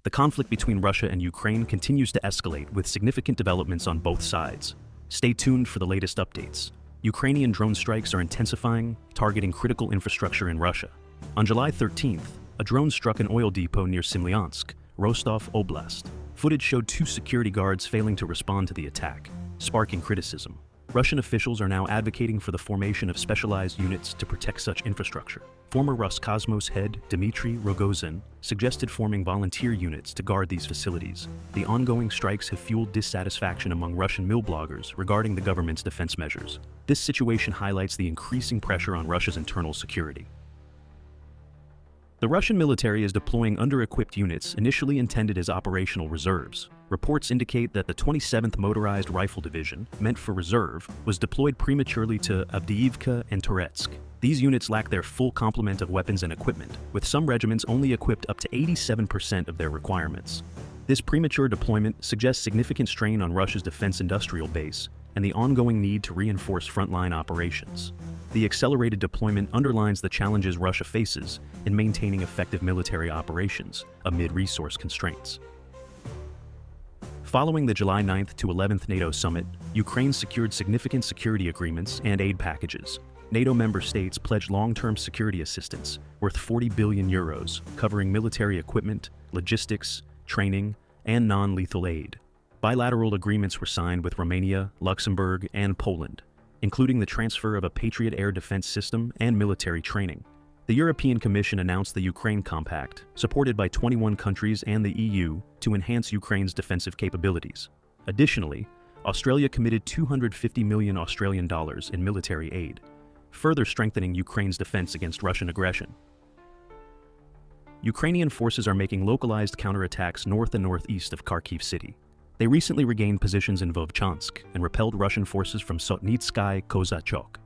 The conflict between Russia and Ukraine continues to escalate with significant developments on both sides. Stay tuned for the latest updates. Ukrainian drone strikes are intensifying, targeting critical infrastructure in Russia. On July 13th, a drone struck an oil depot near Tsimlyansk, Rostov Oblast. Footage showed two security guards failing to respond to the attack, sparking criticism. Russian officials are now advocating for the formation of specialized units to protect such infrastructure. Former Roscosmos head Dmitry Rogozin suggested forming volunteer units to guard these facilities. The ongoing strikes have fueled dissatisfaction among Russian mill bloggers regarding the government's defense measures. This situation highlights the increasing pressure on Russia's internal security. The Russian military is deploying under-equipped units initially intended as operational reserves. Reports indicate that the 27th Motorized Rifle Division, meant for reserve, was deployed prematurely to Avdiivka and Toretsk. These units lack their full complement of weapons and equipment, with some regiments only equipped up to 87% of their requirements. This premature deployment suggests significant strain on Russia's defense industrial base and the ongoing need to reinforce frontline operations. The accelerated deployment underlines the challenges Russia faces in maintaining effective military operations amid resource constraints. Following the July 9th to 11th NATO summit, Ukraine secured significant security agreements and aid packages. NATO member states pledged long-term security assistance worth €40 billion, covering military equipment, logistics, training, and non-lethal aid. Bilateral agreements were signed with Romania, Luxembourg, and Poland, including the transfer of a Patriot air defense system and military training. The European Commission announced the Ukraine Compact, supported by 21 countries and the EU, to enhance Ukraine's defensive capabilities. Additionally, Australia committed $250 million in military aid, further strengthening Ukraine's defense against Russian aggression. Ukrainian forces are making localized counterattacks north and northeast of Kharkiv city. They recently regained positions in Vovchansk and repelled Russian forces from Sotnitsky Kozachok.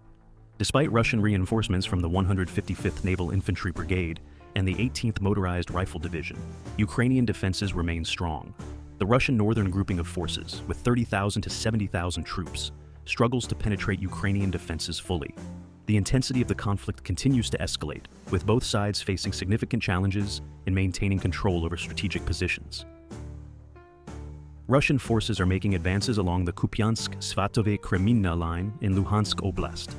Despite Russian reinforcements from the 155th Naval Infantry Brigade and the 18th Motorized Rifle Division, Ukrainian defenses remain strong. The Russian northern grouping of forces, with 30,000 to 70,000 troops, struggles to penetrate Ukrainian defenses fully. The intensity of the conflict continues to escalate, with both sides facing significant challenges in maintaining control over strategic positions. Russian forces are making advances along the Kupiansk-Svatove-Kreminna line in Luhansk Oblast.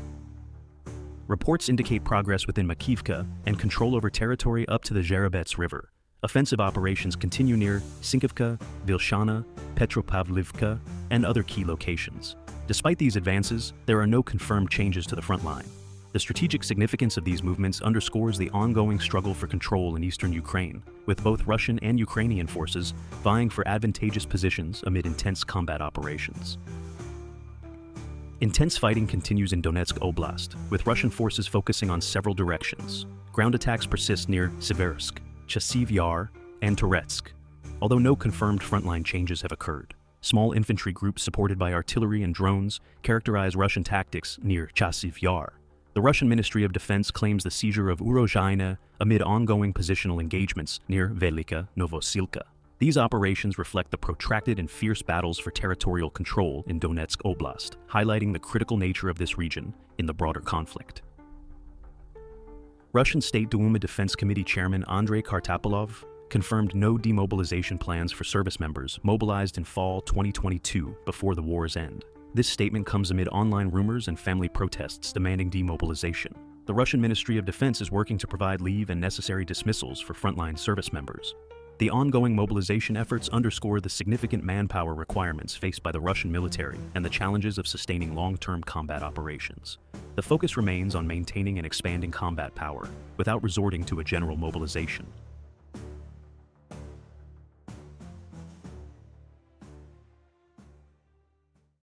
Reports indicate progress within Makivka and control over territory up to the Zherebets River. Offensive operations continue near Sinkivka, Vilshana, Petropavlivka, and other key locations. Despite these advances, there are no confirmed changes to the front line. The strategic significance of these movements underscores the ongoing struggle for control in eastern Ukraine, with both Russian and Ukrainian forces vying for advantageous positions amid intense combat operations. Intense fighting continues in Donetsk Oblast, with Russian forces focusing on several directions. Ground attacks persist near Siversk, Chasiv Yar, and Toretsk, although no confirmed frontline changes have occurred. Small infantry groups supported by artillery and drones characterize Russian tactics near Chasiv Yar. The Russian Ministry of Defense claims the seizure of Urozhaina amid ongoing positional engagements near Velika Novosilka. These operations reflect the protracted and fierce battles for territorial control in Donetsk Oblast, highlighting the critical nature of this region in the broader conflict. Russian State Duma Defense Committee Chairman Andrei Kartapolov confirmed no demobilization plans for service members mobilized in fall 2022 before the war's end. This statement comes amid online rumors and family protests demanding demobilization. The Russian Ministry of Defense is working to provide leave and necessary dismissals for frontline service members. The ongoing mobilization efforts underscore the significant manpower requirements faced by the Russian military and the challenges of sustaining long-term combat operations. The focus remains on maintaining and expanding combat power without resorting to a general mobilization.